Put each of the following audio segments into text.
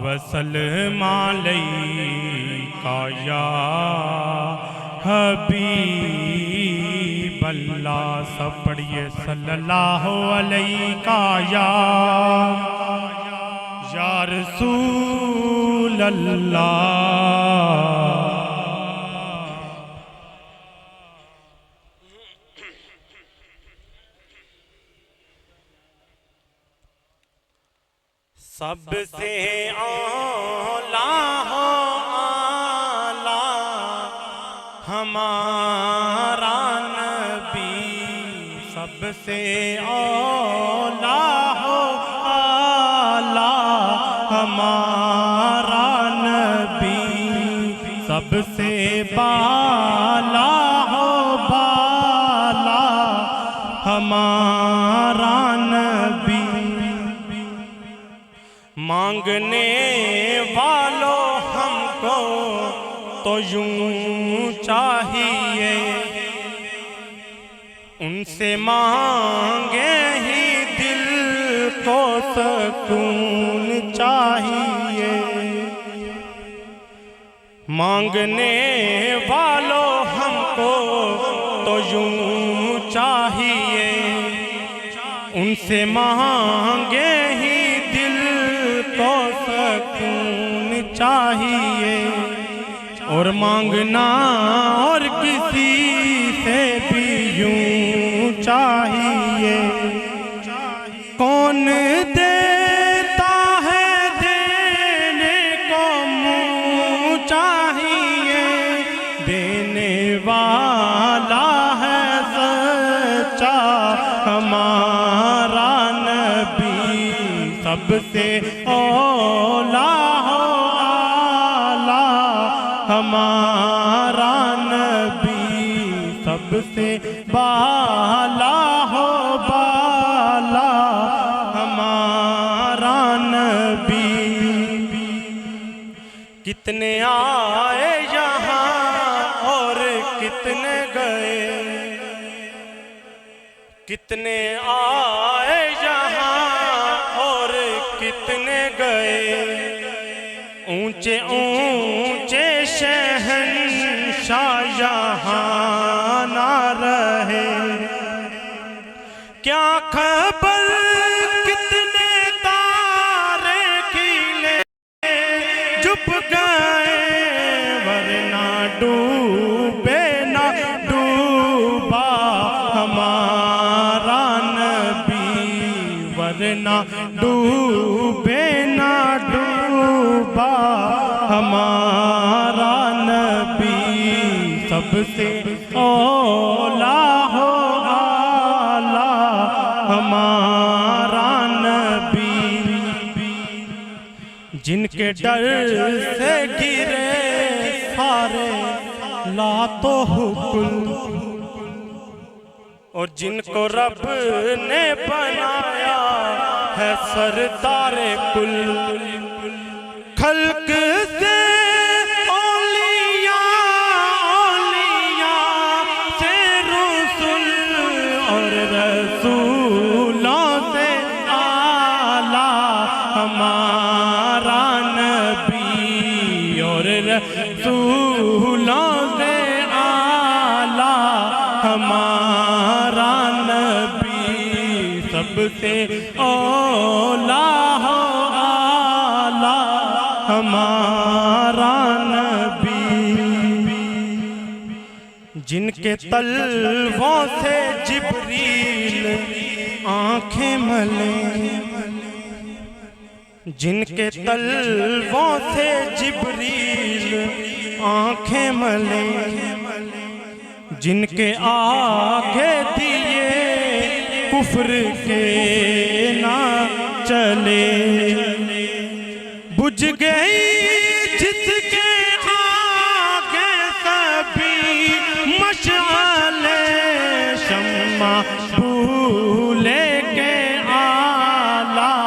وسلم علیکہ یا حبیب اللہ۔ سب پڑھئے صلی اللہ علیکہ یا رسول اللہ۔ سب سے اعلیٰ ہو اعلیٰ ہمارا نبی، سب سے اعلیٰ ہو اعلیٰ ہمارا نبی، سب سے بالا ہو بالا ہمارا نبی۔ مانگنے والوں ہم کو تو یوں چاہیے، ان سے مانگے ہی دل کو سکون چاہیے۔ مانگنے والوں ہم کو تو یوں چاہیے، ان سے مانگے ہی کو سکون چاہیے، اور مانگنا اور کسی سے بھی یوں چاہیے۔ کون دیتا ہے دینے کو منہ چاہیے، دینے والا ہے سچا ہمارا نبی، سب سے اولیٰ ہو اعلیٰ ہمارا نبی، سب سے بالا ہو بالا ہمارا نبی۔ کتنے آئے یہاں اور کتنے گئے، کتنے آئے یہاں کتنے گئے، اونچے اونچے شہنشاہ یہاں نہ رہے۔ کیا خبر کتنے تارے کھلے جھپ گئے، ورنہ ڈوبے نہ ڈوبا ہمارا نبی، ورنہ ڈوبے نہ ڈوبا ہمارا نبی، سب سے اولیٰ ہو اعلیٰ ہمارا نبی۔ جن کے ڈر سے گرے سارے لات و حکم، اور جن کو رب نے بنایا ہے سردار کل، خلق سے اولیاء، اولیاء سے رسول، اور رسولوں سے اعلیٰ ہمارا نبی، اور رسولوں سے اعلیٰ ہمارا نبی، سب سے اولیٰ ہو اعلیٰ ہمارا نبی۔ جن کے تلووں سے جبریل آنکھیں ملے، جن کے تلووں سے جبریل آنکھیں ملے، جن کے آگے دیے کفر کے نہ چلے، بجھ گئی جس کے آگے سبھی مشعلیں، شمع بھولے کے اعلیٰ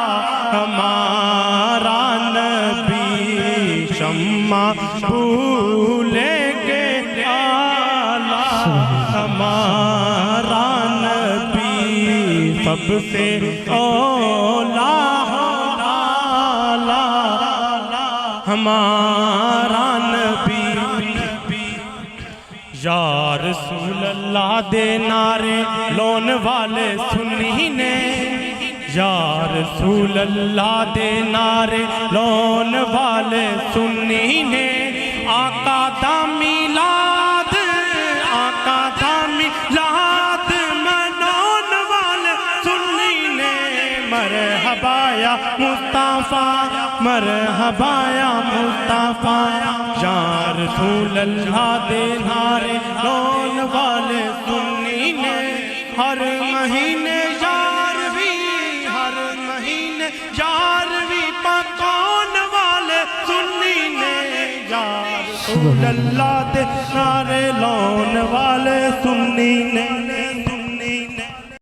ہمارا نبی، شمع بھولے کے اعلیٰ ہمارا نبی، سب سے اولیٰ ہو اعلیٰ ہمارا نبی یا رسول اللہ دے نعرے لون والے سنی نے یا رسول اللہ دے نعرے لون والے سنی نے آقا دا میلاد منون والے سنی نے مرحبا یا مصطفیٰ مرحبا یا مصطفیٰ یا رسول اللہ دے نعرے لون والے سنی نے ہر مہینے یارویں پکان والے سنی نے یا رسول اللہ دے نعرے لون والے سنی نے